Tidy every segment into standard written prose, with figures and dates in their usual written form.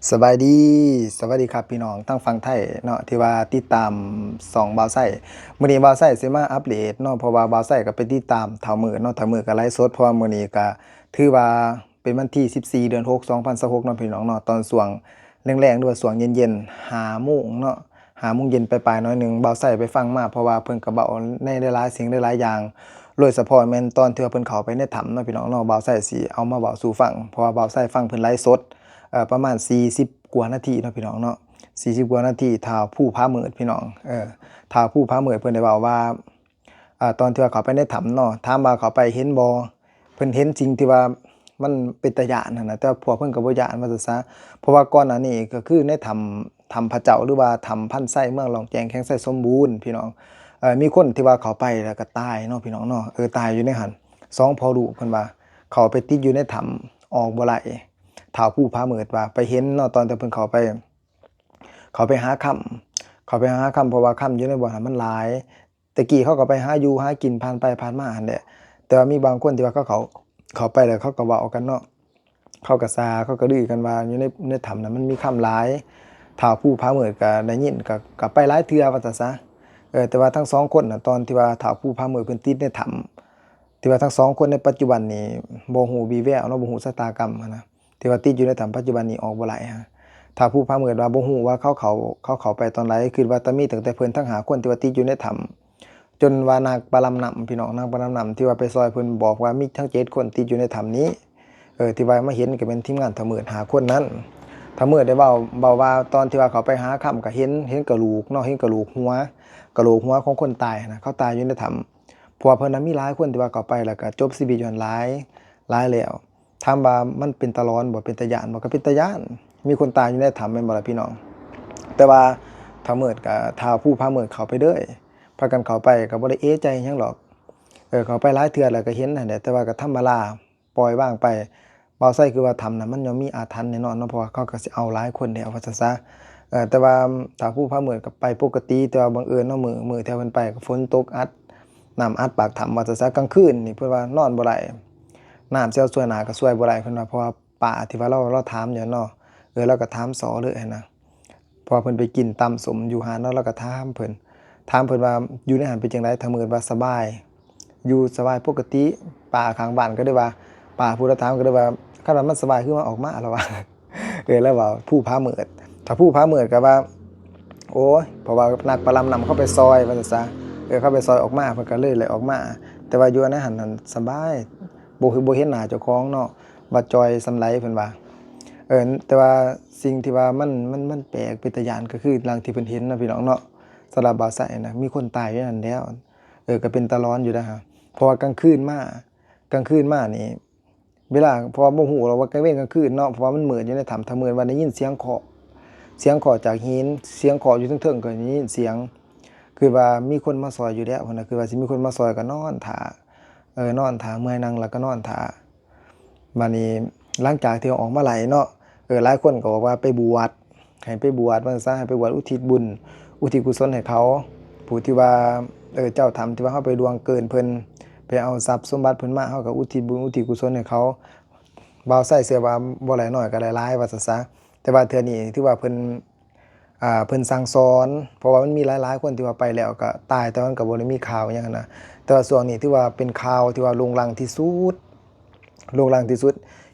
สบายดีสวัสดีครับพี่น้องทั้งฝั่งไทยเนาะที่ว่าติดตาม2บ่าวไส้มื้อนี้บ่าวไส้สิมาอัปเดตเนาะเพราะว่าบ่าวไส้ก็ไปติดตามเท่ามื้อเนาะเท่ามื้อก็ไลฟ์สดเพราะว่ามื้อนี้ก็ถือว่าเป็นวันที่14เดือน6 2026เนาะพี่น้องเนาะตอนช่วงแรงๆหรือว่าช่วงเย็นๆ5โมงเนาะ5โมงเย็นปลายๆหน่อยหนึ่งบ่าวไส้ไปฟังมาเพราะว่าเพิ่นก็เว้าในหลายๆสิ่งหลายๆอย่างโดยเฉพาะแม่นตอนที่ว่าเพิ่นเข้าไปในถ้ำเนาะพี่น้องเนาะบ่าวไส้สิเอามาเว้าสู่ฟังเพราะว่าบ่าวไส้ฟังเพิ่นไลฟ์สด ประมาณ40กว่านาทีเนาะพี่น้องเนาะ40กว่านาทีท้าวผู้พามืดพี่น้องท้าวผู้พามืดเพิ่นได้เว้าว่าตอนที่ว่าเขาไปในถ้ำเนาะถามว่าเขาไปเห็นบ่เพิ่นเห็นสิ่งที่ว่ามันเป็นตาย้านนั่นน่ะแต่พวกเพิ่นก็บ่ย้านว่าซั่นซะเพราะว่าก่อนหน้านี้ก็คือในถ้ำพระเจ้าหรือว่าถ้ำพันไส้เมืองหลองแจงแข้งไส้สมบูรณ์พี่น้องมีคนที่ว่าเขาไปแล้วก็ตายเนาะพี่น้องเนาะตายอยู่ในหั้น2พ่อลูกเพิ่นว่าเขาไปติดอยู่ในถ้ำออกบ่ไหล ท้าวผู้พามืดว่าไปเห็นเนาะตอนที่เพิ่นเขาไปหาค่ำเขาไปหาค่ำเพราะว่าค่ำอยู่ในบ่อนั้นมันหลายแต่กี้เขาก็ไปหาอยู่หากินผ่านไปผ่านมาหั่นแหละแต่ว่ามีบางคนที่ว่าเขาไปแล้วเขาก็เว้ากันเนาะเขาก็ซาเขาก็ลือกันว่าอยู่ในถ้ำน่ะมันมีค่ำหลายท้าวผู้พามืดก็ได้ยินก็ไปหลายเทื่อว่าซั่นซะแต่ว่าทั้งสองคนน่ะตอนที่ว่าท้าวผู้พามืดเพิ่นติดในถ้ำที่ว่าทั้งสองคนในปัจจุบันนี้บ่ฮู้วี่แววเนาะบ่ฮู้ชะตากรรมหั้นนะ ที่ว่าติดอยู่ในถ้ำปัจจุบันนี้ออกบ่ไหลฮะถ้าผู้พามืดว่าบ่ฮู้ว่าเขาไปตอนไหนคิดว่าแต่มีตั้งแต่เพิ่นทั้ง5คนที่ว่าติดอยู่ในถ้ำจนว่านางปลาลำนำพี่น้องนางปลาลำนำที่ว่าไปซอยเพิ่นบอกว่ามีทั้ง7คนติดอยู่ในถ้ำนี้ที่ว่ามาเห็นก็เป็นทีมงานถ้ามืด5คนนั้นถ้ามืดได้เว้าว่าตอนที่ว่าเขาไปหาค่ำก็เห็นกะโหลกเนาะเห็นกะโหลกหัวของคนตายนะเขาตายอยู่ในถ้ำเพราะว่าเพิ่นน่ะมีหลายคนที่ว่าเขาไปแล้วก็จบชีวิตอยู่หั่นหลายแล้ว ถามว่ามันเป็นตาร้อนบ่เป็นตาย้านบ่ก็เป็นตาย้านมีคนตายอยู่ในถ้ำแม่นบ่ล่ะพี่น้องแต่ว่าถ้ามืดก็ถ้าผู้พามืดเข้าไปเด้อพากันเข้าไปก็บ่ได้เอะใจหยังหรอกเข้าไปหลายเทื่อแล้วก็เห็นนั่นแหละแต่ว่าก็ธรรมดาปล่อยวางไปบ่าวไสคือว่าถ้ำน่ะมันย่อมมีอาถรรพ์แน่นอนเนาะเพราะว่าเขาก็สิเอาหลายคนแล้วว่าซั่นซะแต่ว่าถ้าผู้พามืดก็ไปปกติแต่ว่าบังเอิญเนาะมื้อที่เพิ่นไปก็ฝนตกอัดน้ำอัดปากถ้ำว่าซั่นซะกลางคืนนี่เพิ่นว่านอนบ่ได้ น้ำสิเอาช่วยหน้าก็ช่วยบ่ได้เพิ่นว่าเพราะว่าป้าที่ว่าเราถามอยู่เนาะเราก็ถามสอเลยหั้นนะเพราะว่าเพิ่นไปกินตำส้มอยู่หั้นเนาะเราก็ถามเพิ่นว่าอยู่ในหั้นเป็นจังได๋ถ้ามื้อว่าสบายอยู่สบายปกติป้าข้างบ้านก็เลยว่าป้าผู้เราถามก็เลยว่าคันว่ามันสบายคือมันออกมาแล้วว่าแล้วว่าผู้ผามืดถ้าผู้ผามืดก็ว่าโอ๊ยเพราะว่านักประลำนำเข้าไปซอยว่าซั่นซะเข้าไปซอยออกมาเพิ่นก็เลยออกมาแต่ว่าอยู่ในหั้นนั่นสบาย บ่เห็นหน้าเจ้าของเนาะว่าจอยสำไรเพิ่นว่าแต่ว่าสิ่งที่ว่ามันแปลกเป็นตาย้านก็คือหลังที่เพิ่นเห็นเนาะพี่น้องเนาะสำหรับบ่าวไสน่ะมีคนตายอยู่นั่นแล้วก็เป็นตาร้อนอยู่นะครับเพราะว่ากลางคืนมานี่เวลาเพราะว่าบ่ฮู้หรอกว่ากลางเว้นกลางคืนเนาะเพราะว่ามันมืดอยู่ในถ้ำถ้ามืดว่าได้ยินเสียงเคาะจากหินเสียงเคาะอยู่เทิงๆก็ได้ยินเสียงคือว่ามีคนมาซอยอยู่แล้วพุ่นน่ะคือว่าสิมีคนมาซอยก็นอนท่านอนท่าเมื่อยนั่งแล้วก็นอนท่าบัดนี้หลังจากที่ออกมาไหลเนาะหลายคนก็บอกว่าไปบวชให้ไปบวชว่าซั่นซะให้ไปบวชอุทิศบุญอุทิศกุศลให้เขาผู้ที่ว่าเจ้าทำที่ว่าเฮาไปล่วงเกินเพิ่นไปเอาทรัพย์สมบัติเพิ่นมาเฮาก็อุทิศบุญอุทิศกุศลให้เขาบ่าวไสเชื่อว่าบ่หลายน้อยก็หลายๆว่าซั่นซะแต่ว่าเทื่อนี้ถือว่าเพิ่นสั่งสอนเพราะว่ามันมีหลายๆคนที่ว่าไปแล้วก็ตายแต่มันก็บ่ได้มีข่าวอิหยังหั้นนะ แต่ว่าช่วงนี้ถือว่าเป็นข่าวที่ว่าโด่งดังที่สุด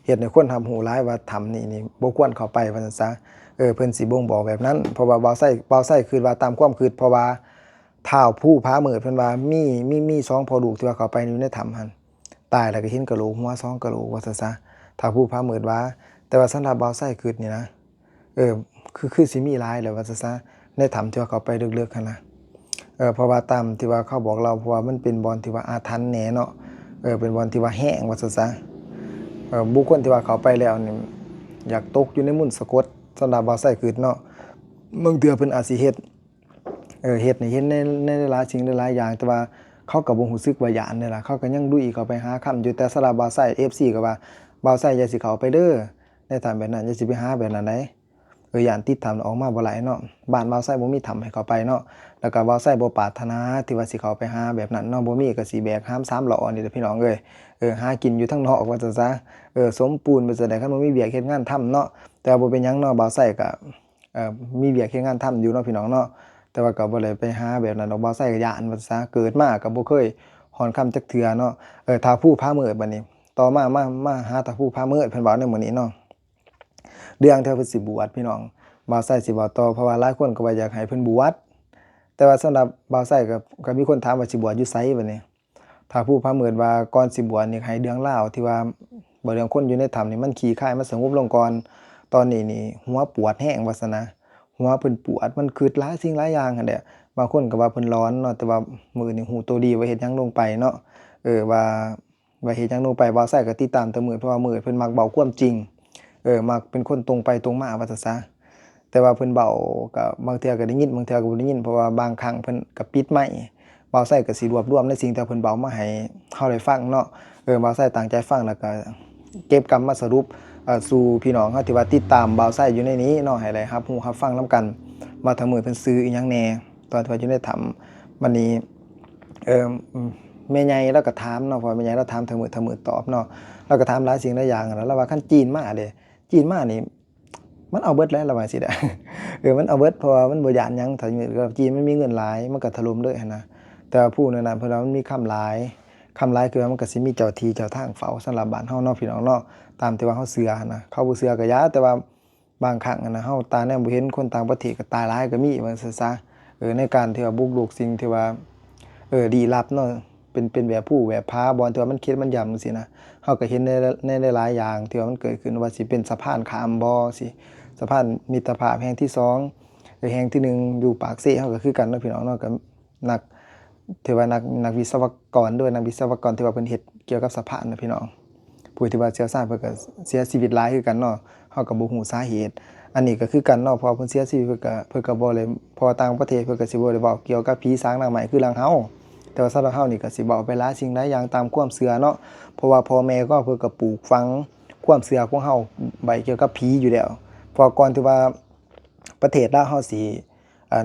เฮ็ดให้คนหูหลายว่าถ้ำนี่บ่ควรเข้าไปว่าซั่นซะเพิ่นสิบ่งบอกแบบนั้นเพราะว่าบ่าวไส้คิดว่าตามความคิดเพราะว่าท้าวผู้ผามืดเพิ่นว่ามี2พ่อลูกที่ว่าเข้าไปอยู่ในถ้ำหั่นตายแล้วก็เห็นกะโหลกหัว2กะโหลกว่าซั่นซะท้าวผู้ผามืดว่าแต่ว่าสำหรับบ่าวไส้คิดนี่นะเออคือสิมีหลายแหละว่าซั่นซะในถ้ำที่ว่าเข้าไปลึกๆหั้นนะ เพราะว่าตามที่ว่าเขาบอกเราเพราะว่ามันเป็นบ่อนที่ว่าอาถรรพ์แหน่เนาะเป็นบ่อนที่ว่าแห้งว่าซั่นซะบุคคลที่ว่าเขาไปแล้วนี่อยากตกอยู่ในมนต์สะกดสำหรับบ่าวไส้คิดเนาะบางเทื่อเพิ่นอาจสิเฮ็ดให้เห็นในหลายสิ่งหลายอย่างแต่ว่าเขาก็บ่รู้สึกว่าย้านนี่ล่ะเขาก็ยังลุยเข้าไปหาค่ำอยู่แต่สำหรับบ่าวไส้ FC ก็ว่าบ่าวไส้อย่าสิเข้าไปเด้อในถ้ำแบบนั้นอย่าสิไปหาแบบนั้นใด ย่านติดถ้ำออกมาบ่หลายเนาะบ้านบ่าวไส้บ่มีถ้ำให้เขาไปเนาะแล้วก็บ่าวไส้บ่ปรารถนาที่ว่าสิเข้าไปหาแบบนั้นเนาะบ่มีก็สิแบกหาม3ล้อนี่แหละพี่น้องเอ้ยหากินอยู่ทางนอกว่าซั่นซะสมปูนไปซะได้คันบ่มีเวียกเฮ็ดงานทำเนาะแต่บ่เป็นหยังเนาะบ่าวไส้ก็มีเวียกเฮ็ดงานทำอยู่เนาะพี่น้องเนาะแต่ว่าก็บ่ได้ไปหาแบบนั้นดอกบ่าวไส้ก็ย้านว่าซะเกิดมาก็บ่เคยฮอนค่ำจักเทื่อเนาะถ้าผู้พามืดบัดนี้ต่อมาหาถ้าผู้พามืดเพิ่นเว้าในมื้อนี้เนาะเรื่องที่เพิ่นสิบวชพี่น้องบ่าวไส้สิเว้าต่อเพราะว่าหลายคนก็ว่าอยากให้เพิ่นบวชแต่ว่าสำหรับบ่าวไส้ก็มีคนถามว่าสิบวชอยู่ไสบัดนี้ถ้าผู้พามืดว่าก่อนสิบวชนี่ให้เรื่องราวที่ว่าบ่เรื่องคนอยู่ในถ้ำนี่มันขี้คายมันสงบลงก่อนตอนนี้นี่หัวปวดแฮงว่าซั่นนะหัวเพิ่นปวดมันคิดหลายสิ่งหลายอย่างหั่นแหละบางคนก็ว่าเพิ่นร้อนเนาะแต่ว่ามื้อนี้ฮู้ตัวดีว่าเฮ็ดหยังลงไปเนาะว่าเฮ็ดหยังลงไปบ่าวไส้ก็ติดตามแต่มื้อเพราะว่ามื้อเพิ่นมักเว้าความจริงมักเป็นคนตรงไปตรงมาว่าซั่นซะแต่ว่าเพิ่นเว้าก็บางเทื่อก็ได้ยินบางเทื่อก็บ่ได้ยินเพราะว่าบางครั้งเพิ่นก็ปิดไมค์บ่าวไส้ก็สิรวบรวมในสิ่งที่เพิ่นเว้ามาให้เฮาได้ฟังเนาะบ่าวไส้ตั้งใจฟังแล้วก็เก็บกำมาสรุปสู่พี่น้องเฮาที่ว่าติดตามบ่าวไส้อยู่ในนี้เนาะให้ได้รับรู้รับฟังนำกันว่าทั้งมื้อเพิ่นซื้ออิหยังแหน่ตอนที่ว่าอยู่ในถ้ำบัดนี้เอ่อแม่ใหญ่เลาก็ถามเนาะเพราะแม่ใหญ่เลาถามทั้งมื้อตอบเนาะเลาก็ถามหลายสิ่งหลายอย่างนั่นแหละแล้วว่าคันจีนมาเด้จีนมานี่มันเอาเบิดแล้วเราว่าสิได้ มันเอาเบิดเพราะว่ามันบ่ย้านหยังถ้าก็จีนมันมีเงินหลายมันก็ถล่มเลยหันนะแต่ว่าผู้นั้นเพิ่นว่ามันมีคำหลายคือว่ามันก็สิมีเจ้าที่เจ้าทางเฝ้าสำหรับบ้านเฮาเนาะพี่น้องเนาะตามที่ว่าเฮาเชื่อหันนะเขาบ่เชื่อก็อย่าแต่ว่าบางครั้งหันนะเฮาตาแนมบ่เห็นคนต่างประเทศก็ตายหลายก็มีว่าซั่นซะในการที่ว่าบุกรุกสิ่งที่ว่าลี้ลับเนาะเป็นแบบผู้แบบพาบ่ที่ว่ามันคิดมันย่ำจังซี่นะเฮาก็เห็นในหลายๆอย่างที่ว่ามันเกิดขึ้นว่าสิเป็นสะพานข้ามบ่สิสะพานมิตรภาพแห่งที่2แห่งที่1อยู่ปากเซ่เฮาก็คือกันเนาะพี่น้องเนาะก็นักที่ว่านักวิศวกรด้วยนักวิศวกรที่ว่าเพิ่นเฮ็ดเกี่ยวกับสะพานนะพี่น้องผู้ที่ว่าเชี่ยวชาญเพิ่นก็เสียชีวิตหลายคือกันเนาะเฮาก็บ่ฮู้สาเหตุอันนี้ก็คือกันเนาะพอเพิ่นเสียชีวิตเพิ่นก็บ่ได้พอต่างประเทศเพิ่นก็สิบ่ได้เว้าเกี่ยวกับผีสางนางไม้คือหลังเฮาแต่ว่าสำหรับเฮานี่ก็สิเว้าไปหลายสิ่งหลายอย่างตามความเชื่อเนาะเพราะว่าพ่อแม่ก็เพิ่นก็ปลูกฝังความเชื่อของเฮาไว้เกี่ยวกับผีอยู่แล้วเพราะก่อนที่ว่าประเทศลาวเฮาสิ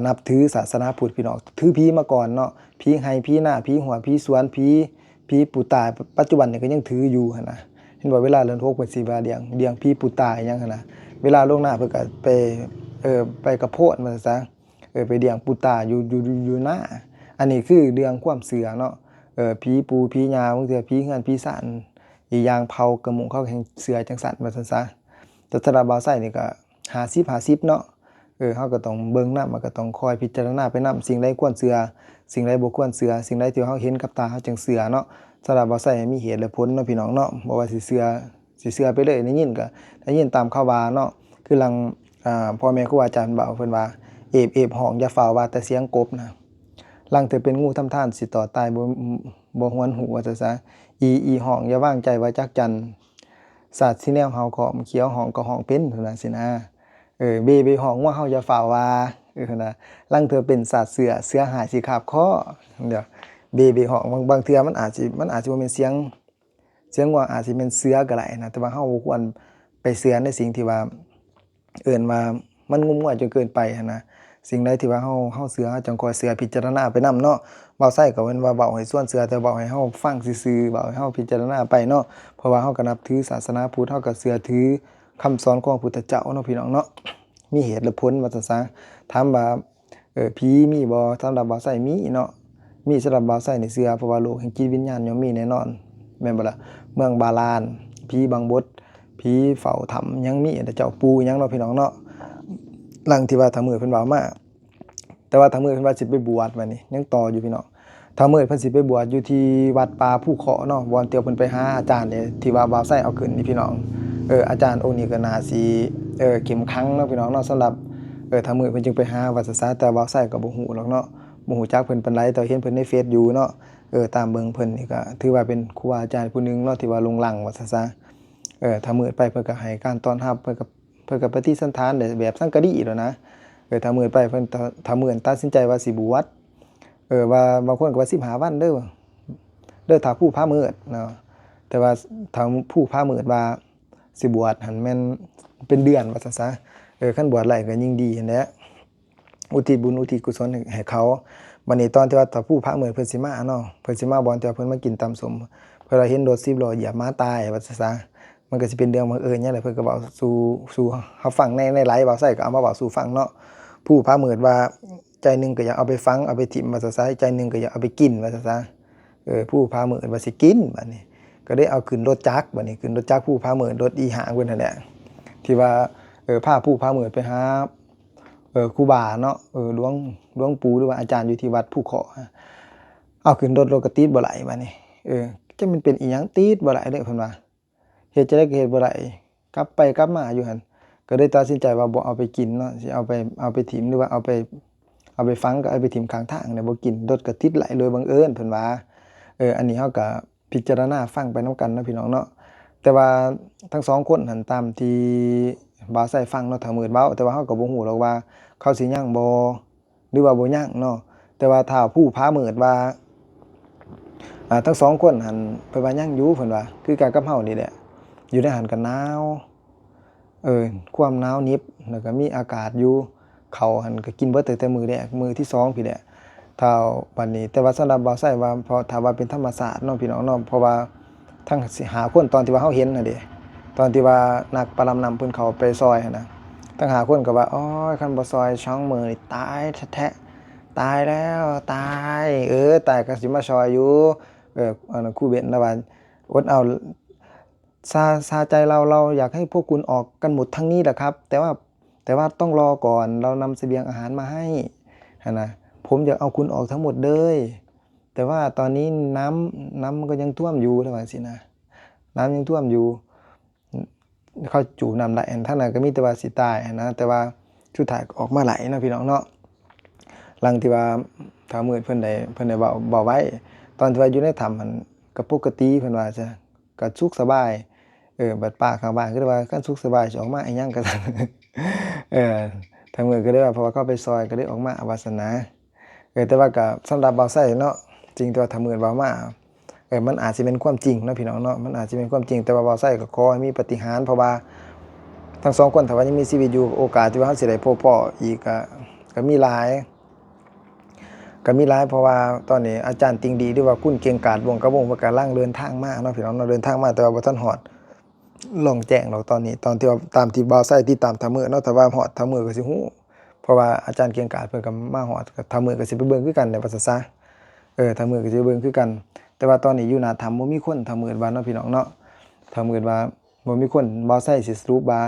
นับถือศาสนาพุทธพี่น้องถือผีมาก่อนเนาะผีไห้ผีหน้าผีหัวผีสวนผีปู่ตาปัจจุบันนี่ก็ยังถืออยู่หั่นน่ะเห็นบ่เวลาเดือน6เพิ่นสิว่าเลี้ยงผีปู่ตาอิหยังหั่นน่ะเวลาลงหน้าเพิ่นก็ไปกระโพดว่าซะไปเลี้ยงปู่ตาอยู่หน้าอันนี้คือเรื่องความเชื่อเนาะผีปู่ผีย่าบางเทื่อผีเฮือนผีศาลอีกอย่างเผากระหมู่เขาแห่งเชื่อจังซั่นว่าซั่นซะแต่สำหรับบ่าวไส้นี่ก็50-50เนาะเฮาก็ต้องเบิ่งนำก็ต้องคอยพิจารณาไปนำสิ่งใดควรเชื่อสิ่งใดบ่ควรเชื่อสิ่งใดที่เฮาเห็นกับตาเฮาจังเชื่อเนาะสำหรับบ่าวไส้มีเหตุและผลเนาะพี่น้องเนาะบ่ว่าสิเชื่อไปเลยได้ยินก็ได้ยินตามข่าวว่าเนาะคือหลังพ่อแม่ครูอาจารย์เว้าเพิ่นว่าเอฟห้องอย่าฟ้าวว่าแต่เสียงกบนะลังเถือเป็นงูทำท่านสิต่อตายบ่หวนหูว่าซั่นซะอีห้องอย่าวางใจไว้จักจั่นสัตว์สิแนวเฮาขอมเขียวห้องก็ห้องเป็นเพิ่นว่าสินะเบห้องว่าเฮาอย่าฟ้าวว่านะลังเถือเป็นสัตว์เสือหายสิคาบคอเดี๋ยวเบห้องบางเทื่อมันอาจสิบ่แม่นเสียงว่าอาจสิเป็นเสือก็ได้นะแต่ว่าเฮาบ่ควรไปเชื่อในสิ่งที่ว่าเอิ้นว่ามันงุ่มง่ายจนเกินไปหันนะสิ่งใดที่ว่าเฮาเชื่อเฮาจังคอยเชื่อพิจารณาไปนำเนาะเว้าไส้ก็เว้นว่าเว้าให้ส่วนเชื่อแต่เว้าให้เฮาฟังซื่อๆเว้าให้เฮาพิจารณาไปเนาะเพราะว่าเฮาก็นับถือศาสนาพุทธเฮาก็เชื่อถือคำสอนของพระพุทธเจ้าเนาะพี่น้องเนาะมีเหตุและผลว่าซั่นซะถามว่าผีมีบ่สำหรับบ่าวไส้มีเนาะมีสำหรับบ่าวไส้นี่เชื่อเพราะว่าโลกแห่งจิตวิญญาณย่อมมีแน่นอนแม่นบ่ล่ะเมืองบาลานผีบางบดผีเฝ้าถ้ำยังมีแต่เจ้าปู่ยังเนาะพี่น้องเนาะหลังที่ว่าถ้ามื้อเพิ่นเว้ามาแต่ว่าถ้ามื้อเพิ่นว่าสิไปบวชบัดนี้ยังต่ออยู่พี่น้องถ้ามื้อเพิ่นสิไปบวชอยู่ที่วัดป่าภูเคาะเนาะบ่อนเตียวเพิ่นไปหาอาจารย์นี่ที่ว่าบ่าวไส้เอาขึ้นนี่พี่น้องอาจารย์องค์นี้ก็น่าสิเข้มขังเนาะพี่น้องเนาะสำหรับถ้ามื้อเพิ่นจึงไปหาว่าซั่นซะแต่บ่าวไส้ก็บ่ฮู้หรอกเนาะบ่ฮู้จักเพิ่นปานใดแต่เห็นเพิ่นในเฟซอยู่เนาะตามเบิ่งเพิ่นนี่ก็ถือว่าเป็นครูบาอาจารย์ผู้หนึงเนาะที่ว่าลงหลังว่าซั่นซะถ้ามื้อไปเพิ่นก็ให้การต้อนรับเพิ่นก็ปฏิสันถานได้แบบสังกะดีแล้วนะถ้ามื้อไปเพิ่นถ้ามื้อตัดสินใจว่าสิบวชว่าบางคนก็ว่า15วันเด้อถ้าผู้พามืดเนาะแต่ว่าทางผู้พามืดว่าสิบวชหั่นแม่นเป็นเดือนว่าซั่นซะ คันบวชไหลก็ยิ่งดีนั่นแหละอุทิศบุญอุทิศกุศลให้เขาบัดนี้ตอนที่ว่าถ้าผู้พระมื้อเพิ่นสิมาเนาะเพิ่นสิมาบ่อนที่ว่าเพิ่นมากินตำส้มเพิ่นว่าเห็นรถ10ล้อเหยียบหมาตายว่าซะมันก็สิเป็นเรื่องบังเอิญหยังแหละเพิ่นก็เว้าสู่เฮาฟังในไลฟ์เว้าใส่ก็เอามาเว้าสู่ฟังเนาะผู้พระมื้อว่าใจหนึงก็อยากเอาไปฝังเอาไปถิ้มว่าซะใจหนึงก็อยากเอาไปกินว่าซะผู้พามื้อว่าสิกินบัดนี้ก็ได้เอาขึ้นรถจักรบัดนี้ขึ้นรถจักรผู้พามื้อรถอีหางเพิ่นนั่นแหละที่ว่าพาผู้พามื้อไปหาครูบาเนาะหลวงปู่หรือว่าอาจารย์อยู่ที่วัดภูเคาะเอาขึ้นรถก็ติดบ่ไหลบัดนี้จักมันเป็นอีหยังติดบ่ไหลเด้อเพิ่นว่าเฮ็ดจังได๋ก็เฮ็ดบ่ไหลกลับไปกลับมาอยู่หั่นก็เลยตัดสินใจว่าบ่เอาไปกินเนาะสิเอาไปถิ้มหรือว่าเอาไปฝังก็เอาไปถิ้มข้างทางเนี่ยบ่กินรถก็ติดไหลโดยบังเอิญเพิ่นว่าอันนี้เฮาก็พิจารณาฟังไปนำกันเนาะพี่น้องเนาะแต่ว่าทั้ง2คนหันตามที่บ่าวไส้ฟังเนาะถ้ามืดเว้าแต่ว่าเฮาก็บ่ฮู้หรอกว่าเขาสิยังบ่หรือว่าบ่ยังเนาะแต่ว่าถ้าผู้พามืดว่าทั้ง2คนหันเพิ่นว่ายังอยู่เพิ่นว่าคือกันกับเฮานี่แหละอยู่ในหันก็หนาวความหนาวเหน็บแล้วก็มีอากาศอยู่ข้าวหันก็กินเบิดตั้งแต่มื้อแรกมื้อที่2พี่แหละถ้าบัดนี้แต่ว่าสำหรับบ่าวไส้ว่าพอถ้าว่าเป็นธรรมศาสตร์เนาะพี่น้องเนาะเพราะว่าทั้งสิหาคนตอนที่ว่าเฮาเห็นน่ะเด้ตอนที่ว่านักปรำนำเพิ่นเข้าไปซอยหั่นน่ะทั้งหาคนก็ว่าโอ๊ยคันบ่ซอยช่องมื้อนี่ตายแท้ๆตายแล้วตายตายก็สิมาซอยอยู่อันนั้นครูเบนนะว่าอดเอาซาใจเราอยากให้พวกคุณออกกันหมดทั้งนี้แหละครับแต่ว่าต้องรอก่อนเรานำเสบียงอาหารมาให้หั่นน่ะผมอยากเอาคุณออกทั้งหมดเลยแต่ว่าตอนนี้น้ำมันก็ยังท่วมอยู่ว่าสินะน้ำยังท่วมอยู่เขาจูน้ำไหลทางนั้นก็มีแต่ว่าสิตายนะแต่ว่าสุดท้ายก็ออกมาไหลเนาะพี่น้องเนาะหลังที่ว่าถ้ามืดเพิ่นได้เว้าไว้ตอนที่ว่าอยู่ในถ้ำมันก็ปกติเพิ่นว่าจะก็สุขสบายบัดป้าข้างบ้านก็เลยว่าคันสุขสบายสิออกมาอีหยังก็ซั่นทางมืดก็เลยว่าเพราะว่าเขาไปซอยก็เลยออกมาว่าซั่นนะแต่ว่าก็สำหรับบ่าวไส้เนาะจริงแต่ว่าถ้ามืดเว้ามามันอาจสิเป็นความจริงเนาะพี่น้องเนาะมันอาจสิเป็นความจริงแต่ว่าบ่าวไส้ก็ขอให้มีปาฏิหาริย์เพราะว่าทั้ง2คนถ้าว่ายังมีชีวิตอยู่โอกาสที่ว่าเราสิได้พบพ้ออีกก็มีหลายเพราะว่าตอนนี้อาจารย์ติงดีหรือว่าคุณเก่งกาจวงกระวงเพิ่นกำลังเดินทางมาเนาะพี่น้องเนาะเดินทางมาแต่ว่าบ่ทันฮอดล่องแจ้งดอกตอนนี้ตอนที่ว่าตามที่บ่าวไส้ติดตามถ้ามื้อเนาะถ้าว่าฮอดถ้ามื้อก็สิฮู้เพราะว่าอาจารย์เก่งกาจเพิ่นก็มาฮอดก็ถ้ามื้อก็สิไปเบิ่งคือกันแหละว่าซั่นซะถ้ามื้อก็สิไปเบิ่งคือกันแต่ว่าตอนนี้อยู่หน้าถ้ำบ่มีคนถ้ามื้อว่าเนาะพี่น้องเนาะถ้ามื้อว่าบ่มีคนบ่าวไส้สิสรุปว่า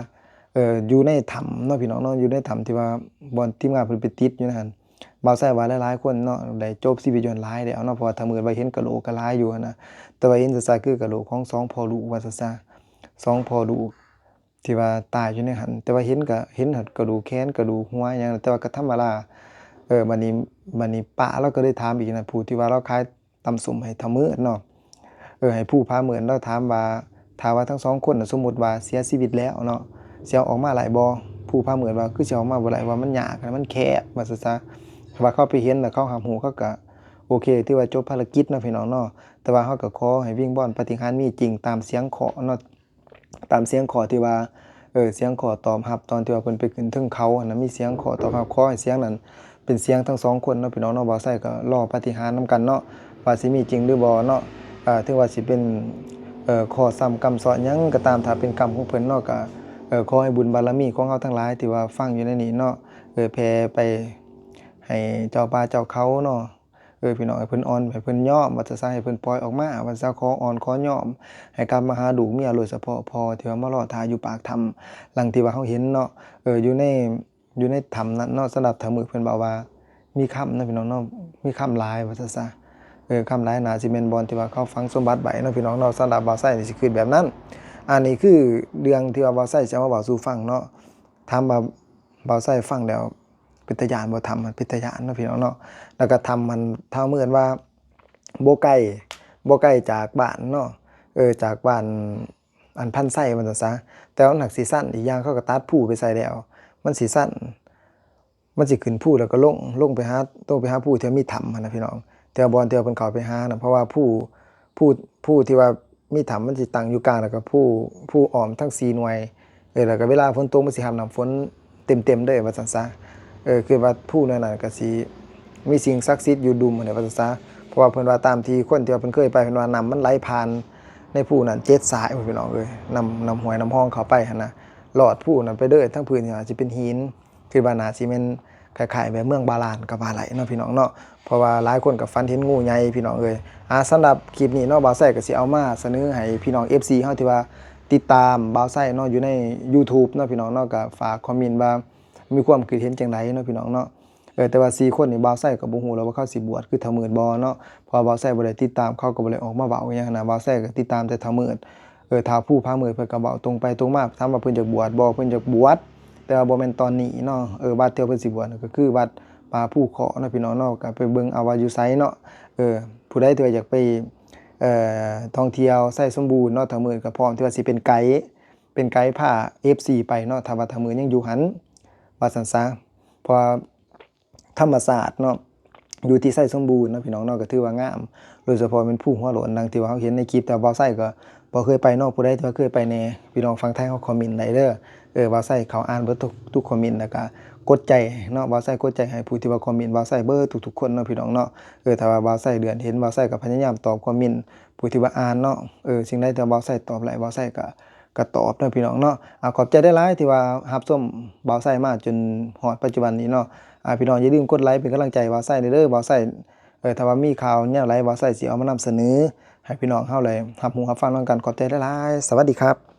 อยู่ในถ้ำเนาะพี่น้องเนาะอยู่ในถ้ำที่ว่าบ่อนทีมงานเพิ่นไปติดอยู่นั่นหั่นบ่าวไส้ว่าหลายๆคนเนาะได้จบชีวิตย้อนหลายแล้วเนาะเพราะว่าถ้ามื้อว่าเห็นกะโหลกกะลาอยู่หั่นน่ะแต่ว่าเห็นชัดๆคือกะโหลกของ2พ่อลูกว่าซั่นซะ2พ่อลูกที่ว่าตายอยู่ในหันแต่ว่าเห็นหัดกระดูกแขนกระดูกหัวหยังแต่ว่าก็ธรรมดาบัดนี้ป้าเราก็ได้ถามอีกนะผู้ที่ว่าเราขายตำส้มให้เฒ่ามื้อเนาะให้ผู้พามื้อเราถามว่าถ้าว่าทั้ง2คนน่ะสมมุติว่าเสียชีวิตแล้วเนาะสิเอาออกมาหลายบ่ผู้พามื้อว่าคือสิเอาออกมาบ่หลายว่ามันยากมันแคบว่าซั่นซะว่าเขาไปเห็นแล้วเขาหำหูเขาก็โอเคถือว่าจบภารกิจเนาะพี่น้องเนาะแต่ว่าเราก็ขอให้วิงวอนปาฏิหาริย์มีจริงตามเสียงขอเนาะตามเสียงขอที่ว่าเสียงขอตอบรับตอนที่ว่าเพิ่นไปขึ้นเทิงเขาอันนั้นมีเสียงขอตอบรับขอให้เสียงนั้นเป็นเสียงทั้ง2คนเนาะพี่น้องเนาะบ่าวไส้ก็รอปาฏิหาริย์นำกันเนาะว่าสิมีจริงหรือบ่เนาะถึงว่าสิเป็นข้อซ้ำกรรมซ้อนหยังก็ตามถ้าเป็นกรรมของเพิ่นเนาะก็ขอให้บุญบารมีของเฮาทั้งหลายที่ว่าฟังอยู่ในนี้เนาะแผ่ไปให้เจ้าป่าเจ้าเขาเนาะพี่น้องให้เพิ่นอ่อนให้เพิ่นยอมว่าจะซะให้เพิ่นปล่อยออกมาว่าซะขออ่อนขอยอมให้กลับมาหาลูกเมียโดยเฉพาะพ่อที่ว่ามารอท่าอยู่ปากถ้ำหลังที่ว่าเฮาเห็นเนาะอยู่ในถ้ำนั้นเนาะสำหรับถ้ามื้อเพิ่นบอกว่ามีค่ำนะพี่น้องเนาะมีค่ำหลายว่าซะค่ำหลายน่าสิแม่นบ่อนที่ว่าเขาฝังสมบัติไว้เนาะพี่น้องเนาะสำหรับบ่าวไส้นี่สิคิดแบบนั้นอันนี้คือเรื่องที่ว่าบ่าวไส้จะมาเว้าสู่ฟังเนาะถามว่าบ่าวไส้ฟังแล้วเป็นตาย้านบ่ทำมันเป็นตาย้านเนาะพี่น้องเนาะแล้วก็ทำมันถ้าเหมือนว่าบ่ไกลจากบ้านเนาะจากบ้านอันพันไส้มันซะแต่ว่าหนักสิสั้นอีกอย่างเขาก็ตัดผู้ไปใส่แล้วมันสิสั้นมันสิขึ้นผู้แล้วก็ลงไปหาผู้ที่มีถ้ำหั่นน่ะพี่น้องแต่ว่าบ่อนที่ว่าเพิ่นเข้าไปหาน่ะเพราะว่าผู้ที่ว่ามีถ้ำมันสิตั้งอยู่กลางแล้วก็ผู้อ้อมทั้ง4หน่วยแล้วก็เวลาฝนตกมันสิรับน้ำฝน เต็มๆเด้อว่าซั่นซะคือว่าผู้นั้นน่ะก็สิมีสิ่งศักดิ์สิทธิ์อยู่ดุมนั่นแหละว่าซั่นซะเพราะว่าเพิ่นว่าตามที่คนที่ว่าเพิ่นเคยไปเพิ่นว่าน้ำมันไหลผ่านในผู้นั้น7สายพุ่นพี่น้องเอ้ยน้ำห้วยน้ำห้องเข้าไปหั่นน่ะลอดผู้นั้นไปเด้อทั้งพื้นนี่อาจสิเป็นหินคือว่าน่าสิแม่นคล้ายๆแบบเมืองบาลานก็ว่าไหลเนาะพี่น้องเนาะเพราะว่าหลายคนก็ฝันเห็นงูใหญ่พี่น้องเอ้ยสำหรับคลิปนี้เนาะบ่าวไส้ก็สิเอามาเสนอให้พี่น้อง FC เฮาที่ว่าติดตามบ่าวไส้เนาะอยู่ใน YouTube เนาะพี่น้องเนาะก็ฝากคอมเมนต์ว่ามีความคิดเห็นจังไดเนาะพี่น้องเนาะแต่ว่า4คนนี่บ่าวไส้ก็บ่ฮู้แล้วว่าเขาสิบวชคือเฒ่ามืดบ่เนาะเพราะบ่าวไส้บ่ได้ติดตามเขาก็บ่ได้ออกมาเว้าอิหยังนะบ่าวไส้ก็ติดตามแต่เฒ่ามืดถ้าผู้พามืดเพิ่นก็เว้าตรงไปตรงมาถามว่าเพิ่นอยากบวชบ่เพิ่นอยากบวชแต่ว่าบ่แม่นตอนนี้เนาะวัดที่เพิ่นสิบวชก็คือวัดป่าภูเคาะเนาะพี่น้องเนาะก็ไปเบิ่งเอาว่าอยู่ไสเนาะผู้ใดที่ว่าอยากไปท่องเที่ยวไสสมบูรณ์เนาะเฒ่ามืดก็พร้อมที่ว่าสิเป็นไกด์พา FC ไปเนาะถ้าว่าเฒ่ามืดยังอยู่หั้นว่าซั่นซะเพราะธรรมศาสตร์เนาะอยู่ที่ไสสมบูรณ์เนาะพี่น้องเนาะก็ถือว่างามโดยเฉพาะเป็นภูหัวโล้นดังที่ว่าเราเห็นในคลิปแต่บ่าวไส้ก็บ่เคยไปเนาะผู้ใดที่ว่าเคยไปแหน่พี่น้องฝั่งไทยเขาคอมเมนต์ได้เด้อบ่าวไส้เขาอ่านเบิดทุกคอมเมนต์แล้วก็กดใจเนาะบ่าวไส้กดใจให้ผู้ที่ว่าคอมเมนต์บ่าวไส้เบิดทุกๆคนเนาะพี่น้องเนาะถ้าว่าบ่าวไส้เดือนเห็นบ่าวไส้ก็พยายามตอบคอมเมนต์ผู้ที่ว่าอ่านเนาะสิ่งใดที่บ่าวไส้ตอบได้บ่าวไส้ก็ตอบเนาะพี่น้องเนาะขอบใจได้หลายที่ว่ารับชมบ่าวไส้มาจนฮอดปัจจุบันนี้เนาะพี่น้องอย่าลืมกดไลค์เป็นกำลังใจบ่าวไส้เด้อบ่าวไส้ถ้าว่ามีข่าวแนวใดบ่าวไส้สิเอามานำเสนอให้พี่น้องเฮาเลยรับรู้รับฟังนำกันขอบใจหลายๆสวัสดีครับ